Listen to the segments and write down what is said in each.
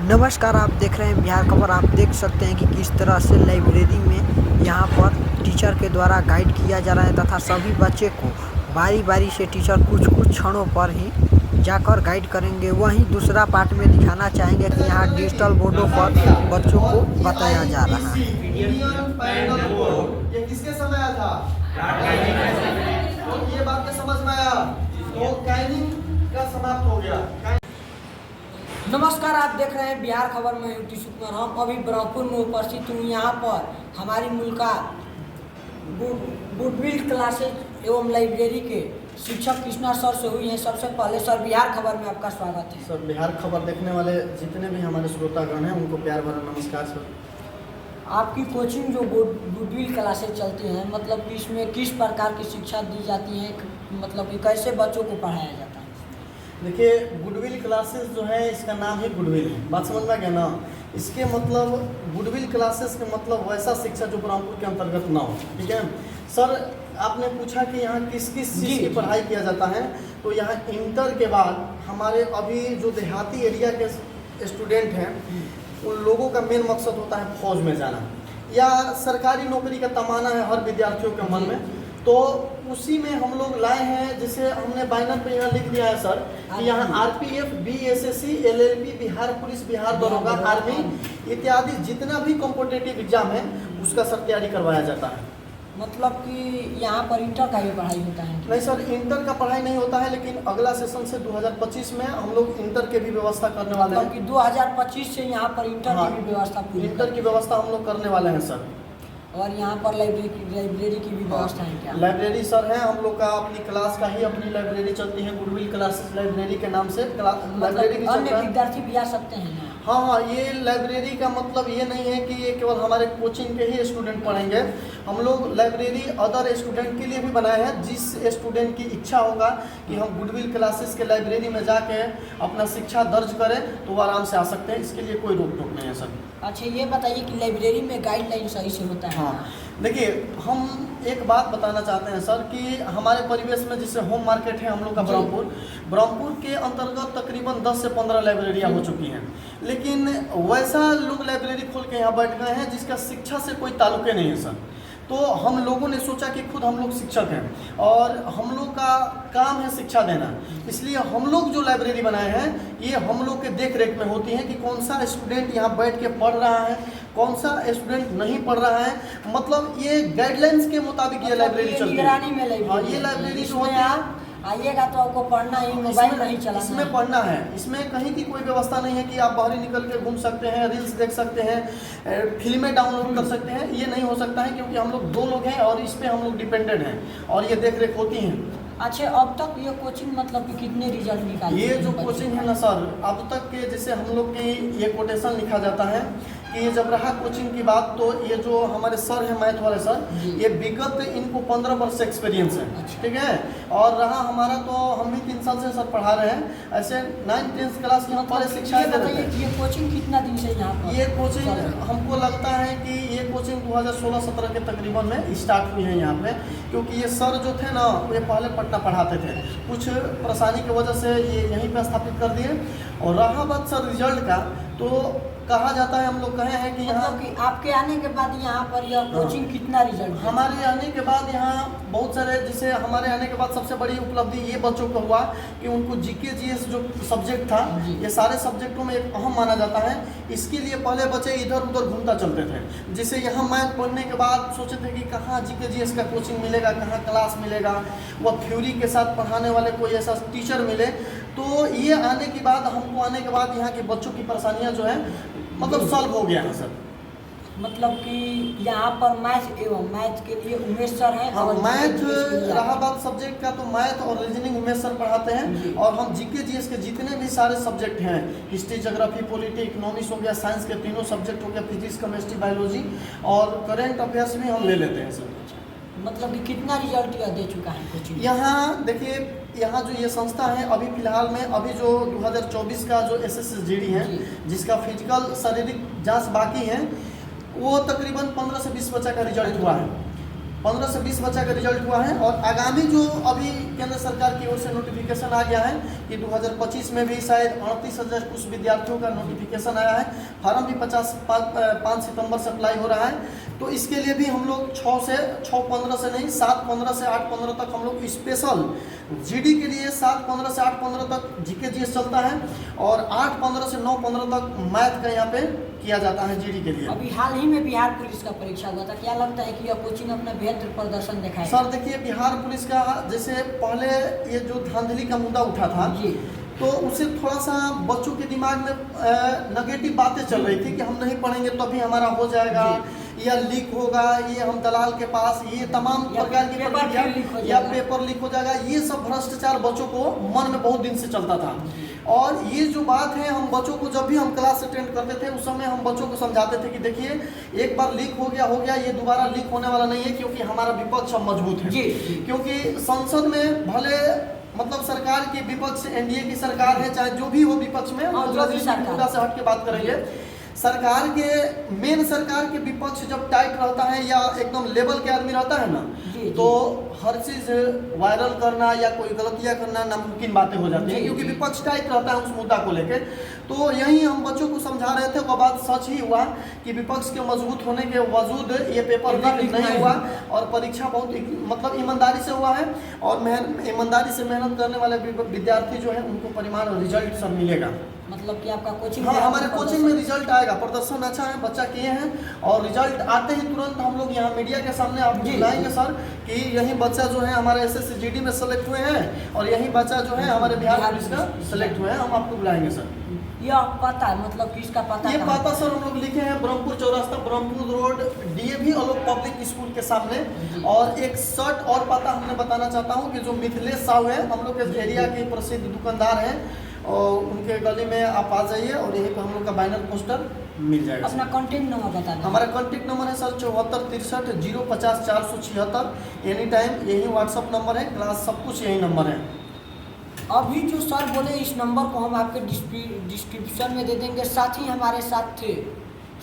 नमस्कार, आप देख रहे हैं बिहार खबर। आप देख सकते हैं कि किस तरह से लाइब्रेरी में यहाँ पर टीचर के द्वारा गाइड किया जा रहा है तथा सभी बच्चे को बारी बारी से टीचर कुछ कुछ क्षणों पर ही जाकर गाइड करेंगे। वहीं दूसरा पार्ट में दिखाना चाहेंगे कि यहाँ डिजिटल बोर्डों पर बच्चों को बताया जा रहा है। ये किसके समय आया था? तो ये बात समझ में आया। तो काइनिंग का समाप्त हो गया। नमस्कार, आप देख रहे हैं बिहार खबर में यूटी सुकुमार। हम अभी ब्रह्मपुर में उपस्थित हूँ। यहाँ पर हमारी मुलाकात गुडविल क्लासेज एवं लाइब्रेरी के शिक्षक कृष्णा सर से हुई है। सबसे पहले सर, बिहार खबर में आपका स्वागत है। सर, बिहार खबर देखने वाले जितने भी हमारे श्रोतागण हैं उनको प्यार भरा नमस्कार सर। आपकी कोचिंग जो गुडविल क्लासेज चलती हैं, मतलब कि इसमें किस प्रकार की शिक्षा दी जाती है, मतलब कि कैसे बच्चों को पढ़ाया जाता है? देखिए, गुडविल क्लासेस जो है, इसका नाम ही गुडविल है। बात समझ में गया ना? इसके मतलब गुडविल क्लासेस के मतलब वैसा शिक्षा जो ब्रह्मपुर के अंतर्गत ना हो। ठीक है सर, आपने पूछा कि यहाँ किस किस चीज़ की पढ़ाई किया जाता है। तो यहाँ इंटर के बाद हमारे अभी जो देहाती एरिया के स्टूडेंट हैं उन लोगों का मेन मकसद होता है फौज में जाना या सरकारी नौकरी का तमन्ना है हर विद्यार्थियों के मन में। तो उसी में हम लोग लाए हैं, जिसे हमने बैनर पे यहाँ लिख दिया है सर कि यहाँ RPF, BSSC, LLB, Bihar police, Bihar दरोगा, आर्मी इत्यादि जितना भी कॉम्पिटिटिव एग्जाम है उसका सर तैयारी करवाया जाता है। मतलब कि यहाँ पर इंटर का भी पढ़ाई होता है? नहीं सर, इंटर का पढ़ाई नहीं होता है, लेकिन अगला सेशन से 2025 में हम लोग इंटर के भी व्यवस्था करने वाले हैं। मतलब कि 2025 से यहाँ पर इंटर की भी व्यवस्था इंटर की व्यवस्था हम लोग करने वाले हैं सर। और यहाँ पर लाइब्रेरी की भी व्यवस्था है क्या? लाइब्रेरी सर है हम लोग का, अपनी क्लास का ही अपनी लाइब्रेरी चलती है, गुडविल क्लासेस लाइब्रेरी के नाम से लाइब्रेरी भी चलता है। विद्यार्थी भी आ सकते हैं? हाँ, ये लाइब्रेरी का मतलब ये नहीं है कि ये केवल हमारे कोचिंग के ही स्टूडेंट पढ़ेंगे। हम लोग लाइब्रेरी अदर स्टूडेंट के लिए भी बनाए हैं। जिस स्टूडेंट की इच्छा होगा कि हम गुडविल क्लासेस के लाइब्रेरी में जाके अपना शिक्षा दर्ज करें तो वो आराम से आ सकते हैं। इसके लिए कोई रोक टोक नहीं है सर। अच्छा, ये बताइए कि लाइब्रेरी में गाइडलाइन सही से होता है? हाँ, देखिए, हम एक बात बताना चाहते हैं सर कि हमारे परिवेश में जिससे होम मार्केट है हम लोग का ब्रह्मपुर के अंतर्गत तकरीबन 10 से 15 लाइब्रेरियाँ हो चुकी हैं। लेकिन वैसा लोग लाइब्रेरी खोल के यहाँ बैठ गए हैं जिसका शिक्षा से कोई ताल्लुक नहीं है सर। तो हम लोगों ने सोचा कि खुद हम लोग शिक्षक हैं और हम लोग का काम है शिक्षा देना, इसलिए हम लोग जो लाइब्रेरी बनाए हैं ये हम लोग के देख रेख में होती है कि कौन सा स्टूडेंट यहाँ बैठ के पढ़ रहा है, कौन सा स्टूडेंट नहीं पढ़ रहा है। मतलब ये गाइडलाइंस के मुताबिक ये लाइब्रेरी चलती है। हाँ, ये लाइब्रेरी जो होती है, आइएगा तो आपको पढ़ना ही, मोबाइल नहीं चलाना, इसमें पढ़ना है। इसमें कहीं की कोई व्यवस्था नहीं है कि आप बाहर निकल के घूम सकते हैं, रील्स देख सकते हैं, फिल्में डाउनलोड कर सकते हैं। ये नहीं हो सकता है क्योंकि हम लोग 2 लोग हैं और इस पे हम लोग डिपेंडेंट हैं और ये देख रेख होती हैं। अच्छा, अब तक ये कोचिंग मतलब कि कितने रिजल्ट निकाले? ये जो कोचिंग है ना सर, अब तक के जैसे हम लोग की ये कोटेशन लिखा जाता है कि ये जब रहा कोचिंग की बात, तो ये जो हमारे सर हैं मैथ वाले सर, ये विगत इनको 15 वर्ष एक्सपीरियंस है। अच्छा। ठीक है, और रहा हमारा तो हम भी 3 साल से सर पढ़ा रहे हैं। ऐसे 9th 10th क्लास की हमारे शिक्षा दे रहे हैं। ये कोचिंग कितना दिन से यहाँ पर? ये कोचिंग हमको लगता है कि ये कोचिंग 2016-17 के तकरीबन में स्टार्ट हुई है यहाँ पे, क्योंकि ये सर जो थे ना ये पहले पटना पढ़ाते थे, कुछ परेशानी की वजह से ये यहीं पे स्थापित कर दिए। और रहा बात सर रिजल्ट का, तो कहा जाता है, हम लोग कहे हैं कि यहाँ कि आपके आने के बाद यहाँ पर यह कोचिंग कितना रिजल्ट? हमारे आने के बाद यहाँ बहुत सारे, जैसे हमारे आने के बाद सबसे बड़ी उपलब्धि ये बच्चों को हुआ कि उनको जीके जीएस जो सब्जेक्ट था, ये सारे सब्जेक्टों में एक अहम माना जाता है। इसके लिए पहले बच्चे इधर उधर घूमता चलते थे, जिसे यहाँ मैथ पढ़ने के बाद सोचे थे कि कहाँ जीके जीएस का कोचिंग मिलेगा, कहाँ क्लास मिलेगा, वह थ्योरी के साथ पढ़ाने वाले कोई ऐसा टीचर मिले। तो ये आने के बाद, हमको आने के बाद यहाँ के बच्चों की परेशानियाँ जो है मतलब सॉल्व हो गया है सर। मतलब कि यहाँ पर मैथ के लिए उमेश सर हैं। हाँ, मैथ रहा बात सब्जेक्ट का, तो मैथ और रीजनिंग उमेश सर पढ़ाते हैं। और हम जीके जीएस के जितने भी सारे सब्जेक्ट हैं, हिस्ट्री, ज्योग्राफी, पॉलिटी, इकोनॉमिक्स हो गया, साइंस के तीनों सब्जेक्ट हो गया, फिजिक्स, केमिस्ट्री, बायोलॉजी और करेंट अफेयर्स भी हम ले लेते हैं सर। मतलब कि कितना रिजल्ट दे चुका है कोचिंग? यहाँ देखिए, यहाँ जो ये संस्था है अभी फिलहाल में, अभी जो 2024 का जो SSSGD है जिसका फिजिकल शारीरिक जांच बाकी है, वो तकरीबन 15 से 20 बच्चा का रिजल्ट हुआ है। 15 से 20 बच्चा का रिजल्ट हुआ है। और आगामी जो अभी केंद्र सरकार की ओर से नोटिफिकेशन आ गया है कि 2025 में भी शायद 38,000 कुछ विद्यार्थियों का नोटिफिकेशन आया है। फॉर्म भी 5 सितंबर से अप्लाई हो रहा है। तो इसके लिए भी हम लोग 6:15 से नहीं 7:15 से 8:15 तक हम लोग स्पेशल जीडी के लिए 7:15 से 8:15 तक जीके जीएस चलता है और 8:15 से 9:15 तक मैथ का यहाँ पे किया जाता है जीडी के लिए। अभी हाल ही में बिहार पुलिस का परीक्षा हुआ था, क्या लगता है कि यह कोचिंग अपना बेहतर प्रदर्शन दिखाएगा? सर देखिए, बिहार पुलिस का जैसे पहले ये जो धांधली का मुद्दा उठा था जी, तो उसे थोड़ा सा बच्चों के दिमाग में नेगेटिव बातें चल रही थी कि हम नहीं पढ़ेंगे तो भी हमारा हो जाएगा, या लीक होगा, ये हम दलाल के पास, ये तमाम प्रकार की प्रक्रिया, या पेपर लीक हो जाएगा। ये सब भ्रष्टाचार बच्चों को मन में बहुत दिन से चलता था। और ये जो बात है, हम बच्चों को जब भी हम क्लास अटेंड करते थे उस समय हम बच्चों को समझाते थे कि देखिए एक बार लीक हो गया, ये दोबारा लीक होने वाला नहीं है, क्योंकि हमारा विपक्ष अब मजबूत है। क्योंकि संसद में भले मतलब सरकार की विपक्ष एनडीए की सरकार है, चाहे जो भी हो विपक्ष में, मुद्दा से हट के बात करेंगे। सरकार के मेन सरकार के विपक्ष जब टाइट रहता है या एकदम लेवल के आदमी रहता है ना, तो हर चीज वायरल करना या कोई गलतियां करना नामुमकिन बातें हो जाती हैं, क्योंकि विपक्ष टाइट रहता है उस मुद्दा को लेके। तो यही हम बच्चों को समझा रहे थे, वो बात सच ही हुआ कि विपक्ष के मजबूत होने के बावजूद ये पेपर लीक नहीं हुआ और परीक्षा बहुत मतलब ईमानदारी से हुआ है। और ईमानदारी से मेहनत करने वाले विद्यार्थी जो है उनको परिणाम रिजल्ट सब मिलेगा। मतलब कि आपका कोचिंग, हाँ, हमारे कोचिंग में रिजल्ट आएगा, प्रदर्शन अच्छा है, बच्चा किए हैं और रिजल्ट आते ही तुरंत हम लोग यहाँ मीडिया के सामने आप बुलाएंगे सर कि यही बच्चा जो है हमारे SSCGD में सेलेक्ट हुए हैं और यही बच्चा जो है हमारे बिहार पुलिस का सेलेक्ट हुए हैं, हम आपको बुलाएंगे सर। यह पता मतलब किसका पता? ये पता सर हम लोग लिखे हैं ब्रह्मपुर चौरास्ता, Brahmapur road, DAV Alok public school के सामने। और एक शर्ट और पता हमने बताना चाहता हूँ कि जो मिथिलेश साहू है, हम लोग के एरिया के प्रसिद्ध दुकानदार हैं, और उनके गली में आप आ जाइए और यहीं पर हम लोग का बैनर पोस्टर मिल जाएगा। अपना कॉन्टेक्ट नंबर बता दें। हमारा कॉन्टेक्ट नंबर है सर 7463 050 476। एनी टाइम यही व्हाट्सअप नंबर है, क्लास सब कुछ यही नंबर है। अभी जो सर बोले इस नंबर को हम आपके डिस्क्रिप्शन में दे देंगे। साथ ही हमारे साथ थे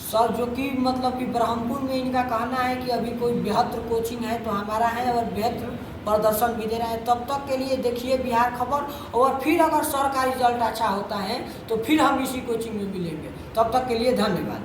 सर जो कि मतलब कि ब्रह्मपुर में इनका कहना है कि अभी कोई बेहतर कोचिंग है तो हमारा है और बेहतर प्रदर्शन भी दे रहे हैं। तब तक के लिए देखिए बिहार खबर, और फिर अगर सर का रिजल्ट अच्छा होता है तो फिर हम इसी कोचिंग में मिलेंगे। तब तक के लिए धन्यवाद।